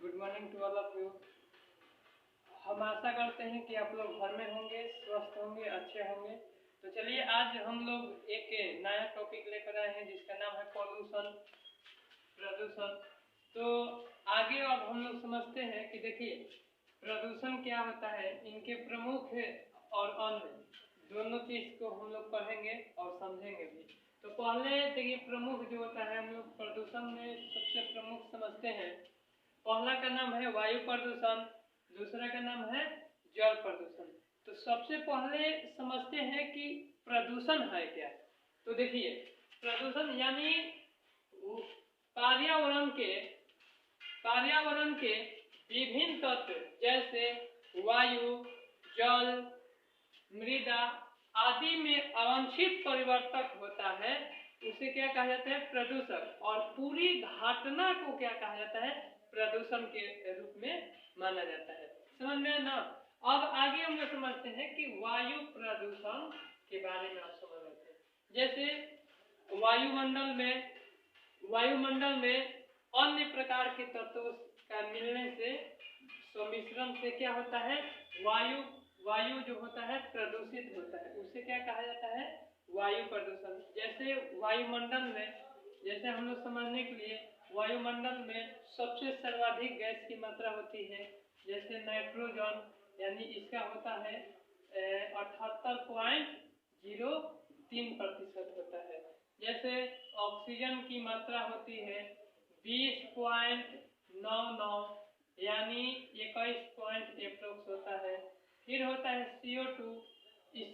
Good morning to all of you. हम आशा करते हैं कि आप लोग घर में होंगे, स्वस्थ होंगे, अच्छे होंगे। तो चलिए आज हम लोग एक नया टॉपिक लेकर आए हैं जिसका नाम है पॉल्यूशन, प्रदूषण। तो आगे अब हम लोग समझते हैं कि देखिए प्रदूषण क्या होता है, इनके प्रमुख और अन्य दोनों चीज को हम लोग पढ़ेंगे और समझेंगे भी। तो पहले देखिए प्रमुख जो होता है हम लोग प्रदूषण में सबसे प्रमुख समझते हैं। पहला का नाम है वायु प्रदूषण, दूसरा का नाम है जल प्रदूषण। तो सबसे पहले समझते हैं कि प्रदूषण है क्या। तो देखिए प्रदूषण यानी पर्यावरण के विभिन्न तत्व जैसे वायु, जल, मृदा आदि में अवांछित परिवर्तक होता है, उसे क्या कहा जाता है, प्रदूषक। और पूरी घटना को क्या कहा जाता है, प्रदूषण के रूप में माना जाता है। समझ में ना। अब आगे हम लोग समझते हैं कि वायु प्रदूषण के बारे में आप समझ लेते हैं। जैसे वायुमंडल में अन्य प्रकार के तत्वों का मिलने से, सम्मिश्रण से क्या होता है, वायु जो होता है प्रदूषित होता है, उसे क्या कहा जाता है, वायु प्रदूषण। जैसे वायुमंडल में, जैसे हम लोग समझने के लिए वायुमंडल में सबसे सर्वाधिक गैस की मात्रा होती है, जैसे नाइट्रोजन, यानी इसका होता है 78.03% होता है। जैसे ऑक्सीजन की मात्रा होती है 20.99, यानी 21 पॉइंट एप्रोक्स होता है। फिर होता है CO2, इस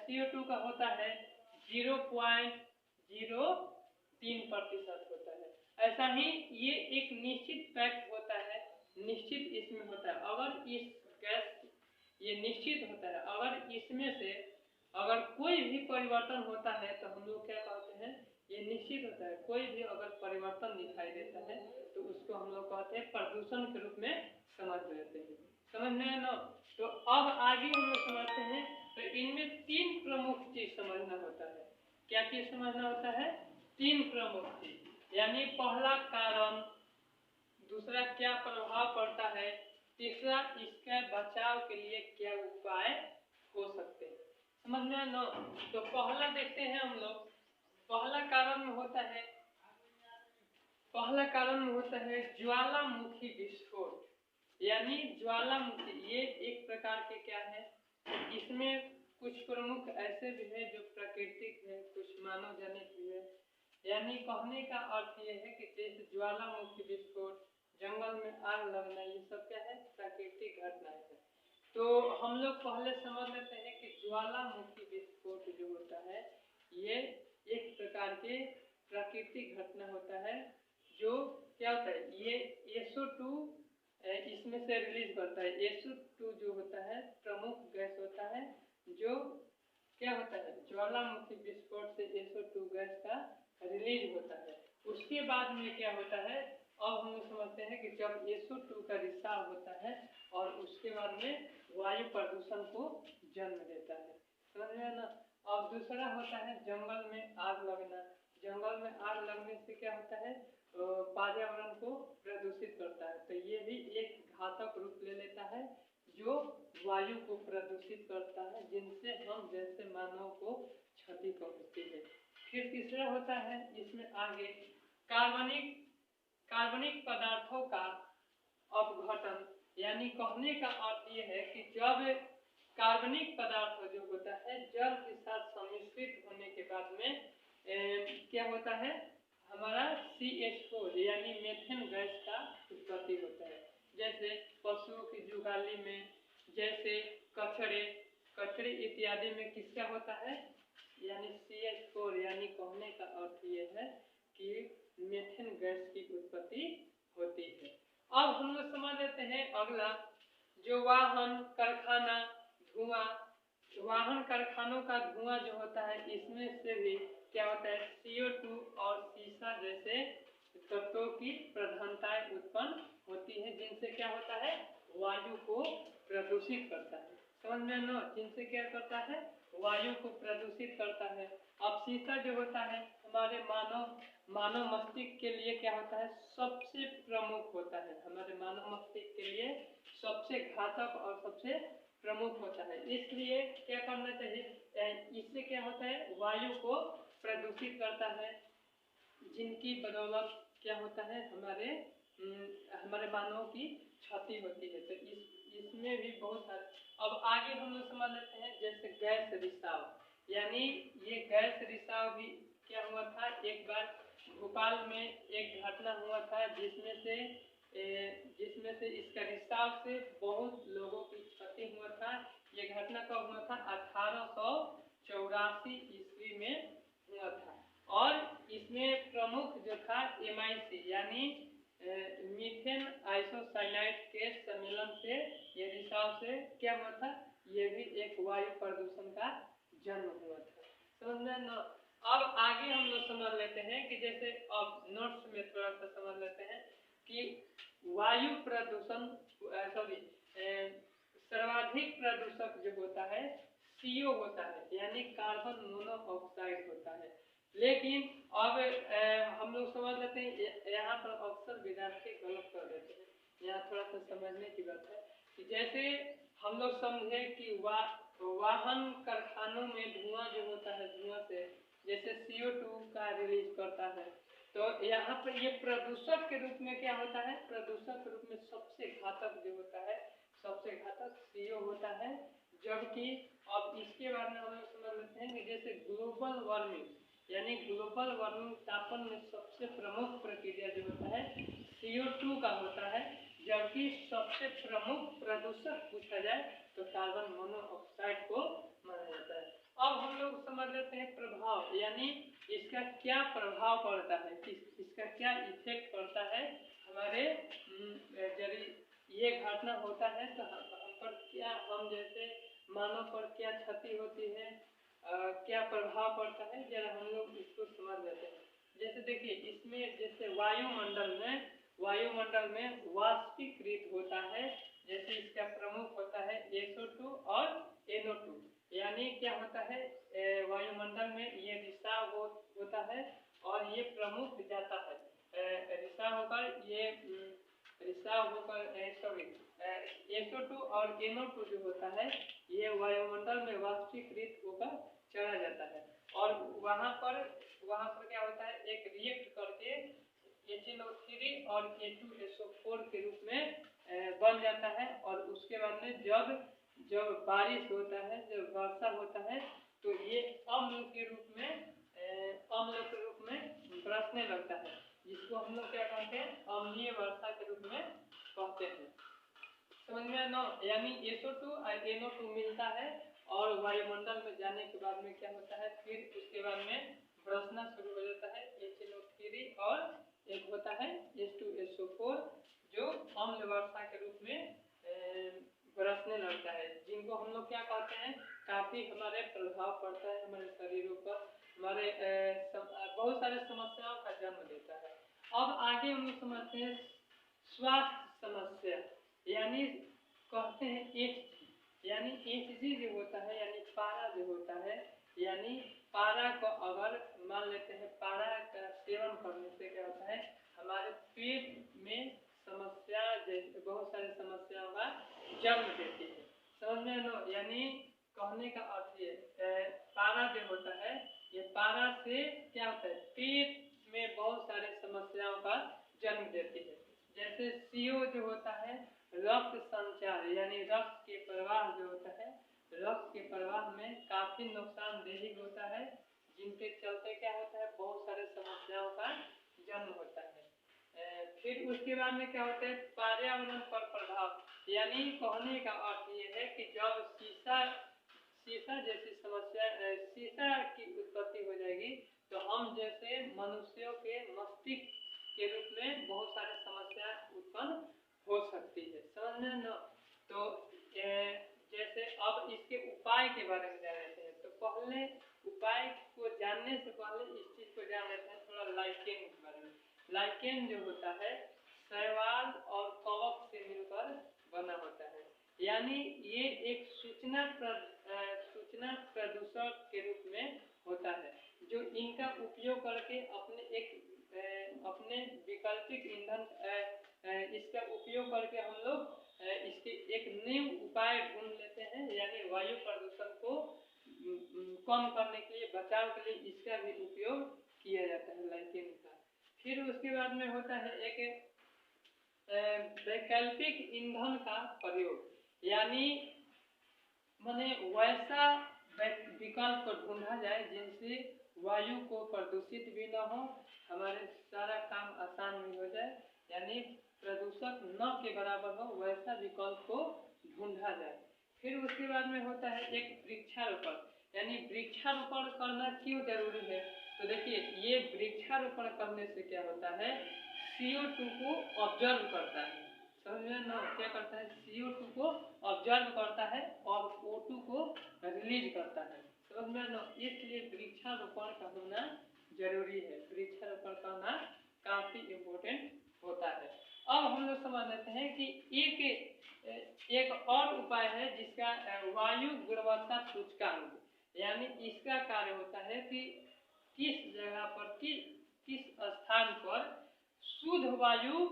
CO2 का होता है 0.03% होता है। ऐसा ही ये एक निश्चित फैक्ट होता है, निश्चित इसमें होता है। अगर इस गैस, ये निश्चित होता है, अगर इसमें से अगर कोई भी परिवर्तन होता है तो हम लोग क्या कहते हैं, ये निश्चित होता है। कोई भी अगर परिवर्तन दिखाई देता है तो उसको हम लोग कहते हैं प्रदूषण के रूप में समझ लेते हैं। समझ में है ना। तो अब आगे हम लोग समझते हैं। तो इनमें तीन प्रमुख चीज समझना होता है। क्या चीज समझना होता है, तीन प्रमुख चीज। यानी पहला कारण, दूसरा क्या प्रभाव पड़ता है, तीसरा इसके बचाव के लिए क्या उपाय हो सकते हैं। समझ में ना। तो पहला देखते हैं हम लोग। पहला कारण में होता है ज्वालामुखी विस्फोट। यानी ज्वालामुखी ये एक प्रकार के क्या है, इसमें कुछ प्रमुख ऐसे भी है जो प्राकृतिक है, कुछ मानव जनित भी है। यानी कहने का अर्थ ये है कि जैसे ज्वालामुखी विस्फोट, जंगल में आग लगना, ये सब क्या है, प्राकृतिक घटनाएं है। तो हम लोग पहले समझ लेते हैं कि ज्वालामुखी विस्फोट जो होता है ये एक प्रकार के प्राकृतिक घटना होता है, जो क्या होता है, ये SO2 इसमें से रिलीज करता है। SO2 जो होता है प्रमुख गैस होता है, जो क्या होता है, ज्वालामुखी विस्फोट से SO2 गैस का रिलीज होता है। उसके बाद में क्या होता है, अब हम समझते हैं कि जब SO2 का रिसाव होता है और उसके बाद में वायु प्रदूषण को जन्म देता है। समझ में ना। अब दूसरा होता है जंगल में आग लगना। जंगल में आग लगने से क्या होता है, पर्यावरण को प्रदूषित करता है। तो ये भी एक घातक रूप ले लेता है, जो वायु को प्रदूषित करता है, जिनसे हम जैसे मानव को क्षति पहुंचती है। फिर तीसरा होता है इसमें आगे कार्बनिक पदार्थों का अपघटन। यानी कहने का अर्थ ये है कि जब कार्बनिक पदार्थ जो होता है जल के साथ सम्मिश्रित होने के बाद में क्या होता है, हमारा CH4 यानी मीथेन गैस का उत्पत्ति होता है। जैसे पशुओं की जुगाली में, जैसे कचरे इत्यादि में किसका होता है, यानी CH4। यानी कहने का अर्थ ये है कि मीथेन गैस की उत्पत्ति होती है। अब हम लोग समझ लेते हैं अगला, जो वाहन कारखानों का धुआं जो होता है, इसमें से भी क्या होता है, CO2 और सीसा जैसे तत्वों की प्रधानताएं उत्पन्न होती है, जिनसे क्या होता है, वायु को प्रदूषित करता है। समझ में ना। जिनसे क्या करता है, वायु को प्रदूषित करता है। अब सीसा जो होता है हमारे मानव मस्तिष्क के लिए क्या होता है, सबसे प्रमुख होता है। हमारे मानव सबसे घातक और सबसे प्रमुख होता है। इसलिए क्या करना चाहिए, इससे क्या होता है, वायु को प्रदूषित करता है, जिनकी बदौलत क्या होता है, हमारे मानव की क्षति होती है। तो इसमें भी बहुत सारे, अब आगे हम लोग समझ लेते हैं, जैसे गैस रिसाव, यानी ये गैस रिसाव भी क्या हुआ था, एक बार भोपाल में एक घटना हुआ था जिसमें से इसका रिसाव से बहुत लोगों की क्षति हुआ था। ये घटना कब हुआ था, 1884 ईस्वी में हुआ था। और इसमें प्रमुख जो था MIC यानी मीथेन आइसोसाइनाइड के सम्मेलन से, ये रिसाव से क्या हुआ था, ये भी एक वायु प्रदूषण का जन्म हुआ था। समझ में ना। अब आगे हम लोग समझ लेते हैं कि जैसे अब नोट्स में थोड़ा सा समझ लेते हैं कि वायु प्रदूषण सर्वाधिक प्रदूषक जो होता है CO होता है, यानी कार्बन मोनोऑक्साइड होता है। लेकिन अब हम लोग समझ लेते हैं, यहाँ पर अक्सर विद्यार्थी गलत कर देते हैं, यहाँ थोड़ा सा समझने की बात है कि जैसे हम लोग समझे कि वाहन कारखानों में धुआं जो होता है, धुआं से जैसे CO2 का रिलीज करता है, तो यहाँ पर ये प्रदूषक के रूप में क्या होता है, प्रदूषक के रूप में सबसे घातक जो होता है, सबसे घातक CO होता है। जबकि अब इसके बारे में हम लोग समझ लेते हैं कि जैसे ग्लोबल वार्मिंग, यानी ग्लोबल वार्मिंग तापन में सबसे प्रमुख प्रक्रिया जो होता है CO2 का होता है। जबकि सबसे प्रमुख प्रदूषक पूछा जाए तो कार्बन मोनोऑक्साइड को माना जाता है। अब हम लोग समझ लेते हैं प्रभाव, यानी इसका क्या प्रभाव पड़ता है, इसका क्या इफेक्ट पड़ता है हमारे, यदि ये घटना होता है तो हम पर क्या, हम जैसे मानव पर क्या क्षति होती है, क्या प्रभाव पड़ता है, जरा हम लोग इसको समझ लेते हैं। जैसे देखिए, इसमें जैसे वायुमंडल में वाष्पीकृत होता है, जैसे इसका प्रमुख होता है SO2 और NO2, यानी क्या होता है, वायुमंडल में ये रिसाव होता है और ये प्रमुख जाता है, रिसाव होकर SO2 और NO2 जो होता है ये वायुमंडल में वाष्पीकृत होकर चला जाता है, और वहाँ पर क्या होता है, एक रिएक्ट करके HNO3 और H2SO4 के रूप में बन जाता है। और उसके बाद में जब बारिश होता है, जब वर्षा होता है, तो ये अम्ल के रूप में बरसने लगता है, जिसको हम लोग क्या कहते हैं, अम्लीय वर्षा के रूप में कहते हैं। समझ में ना। यानी SO2 और NO2 मिलता है और वायुमंडल में जाने के बाद में क्या होता है, फिर उसके बाद में बरसना शुरू हो जाता है HNO3 और एक होता है H2SO4, जो अम्ल वर्षा के रूप में बरसने लगता है, जिनको हम लोग क्या कहते हैं, काफी हमारे प्रभाव पड़ता है हमारे शरीरों पर, हमारे बहुत सारे समस्याओं का जन्म देता है। अब आगे हम लोग समझते हैं स्वास्थ्य समस्या, यानी कहते हैं HG जो होता है, यानी पारा जो होता है, यानी पारा को अगर मान लेते हैं, पारा का सेवन करने से क्या होता है, हमारे पेट में समस्या, जैसे बहुत सारी समस्याओं का जन्म देती है। समझ में लो। यानी कहने का अर्थ ये, पारा जो होता है, ये पारा से क्या होता है, पेट में बहुत सारे समस्याओं का जन्म देती है। जैसे CO जो होता है, रक्त संचार यानी रक्त के प्रवाह जो होता है, रक्त के प्रवाह में काफी नुकसानदेही होता है, जिनके चलते क्या होता है, बहुत सारे समस्याओं का जन्म होता है। फिर उसके बाद में क्या होता है, पर्यावरण पर प्रभाव, यानी कहने का अर्थ ये है कि जब शीशा जैसी समस्या, शीशा की उत्पत्ति हो जाएगी, तो हम जैसे मनुष्यों के मस्तिष्क के रूप में बहुत सारी समस्या उत्पन्न हो सकती है। समझ में न। तो जैसे अब इसके उपाय के बारे में जान लेते हैं, तो पहले उपाय को जानने से पहले इस चीज को जान लेते हैं थोड़ा लाइकेन के बारे में। लाइकेन जो होता है शैवाल और कवक से मिलकर बना होता है, यानी ये एक सूचना प्रदूषक के रूप में होता है, जो इनका उपयोग करके अपने वैकल्पिक ईंधन इसका उपयोग करके हम लोग इसके जमा करने के लिए, बचाव के लिए इसका भी उपयोग किया जाता है लाइटिंग का। फिर उसके बाद में होता है एक वैकल्पिक ईंधन का प्रयोग, यानी माने वैसा विकल्प को ढूंढा जाए जिनसे वायु को प्रदूषित भी न हो, हमारे सारा काम आसान भी हो जाए, यानी प्रदूषक न के बराबर हो, वैसा विकल्प को ढूंढा जाए। फिर उसके बाद में होता है एक वृक्षारोपण, यानी वृक्षारोपण करना क्यों जरूरी है? तो देखिए, ये वृक्षारोपण करने से क्या होता है, CO2 को ऑब्जर्व करता है, समझ में ना, क्या करता है, CO2 को ऑब्जर्व करता है और O2 को रिलीज करता है, समझ में ना। इसलिए वृक्षारोपण का होना जरूरी है, वृक्षारोपण करना काफी इम्पोर्टेंट होता है। अब हम लोग समझ लेते हैं कि एक और उपाय है जिसका वायु गुणवत्ता सूचकांक, यानी इसका कार्य होता है कि किस जगह पर किस स्थान पर शुद्ध वायु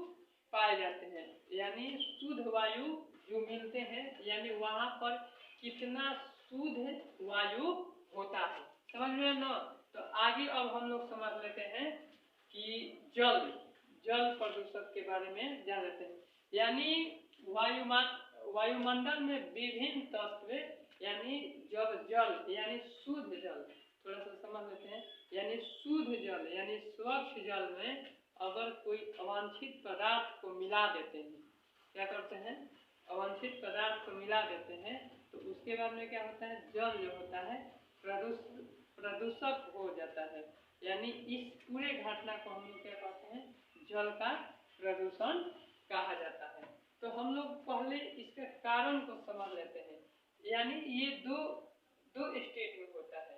पाए जाते हैं, यानी शुद्ध वायु जो मिलते हैं, यानी वहां पर कितना शुद्ध वायु होता है, समझ में ना। तो आगे अब हम लोग समझ लेते हैं कि जल प्रदूषण के बारे में जान लेते हैं, यानी वायुमंडल में विभिन्न तत्व, यानी जब जल यानी शुद्ध जल, थोड़ा सा समझ लेते हैं, यानी शुद्ध जल यानी स्वच्छ जल में अगर कोई अवांछित पदार्थ को मिला देते हैं, क्या करते हैं, अवांछित पदार्थ को मिला देते हैं, तो उसके बाद में क्या होता है, जल जो होता है प्रदूषक हो जाता है, यानी इस पूरे घटना को हम लोग क्या कहते हैं, जल का प्रदूषण कहा जाता है। तो हम लोग पहले इसके कारण को समझ लेते हैं, यानी ये दो स्टेट में होता है,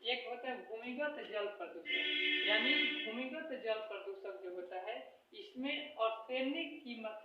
एक होता है भूमिगत जल प्रदूषण, यानी भूमिगत जल प्रदूषण जो होता है इसमें आर्सेनिक की मात्रा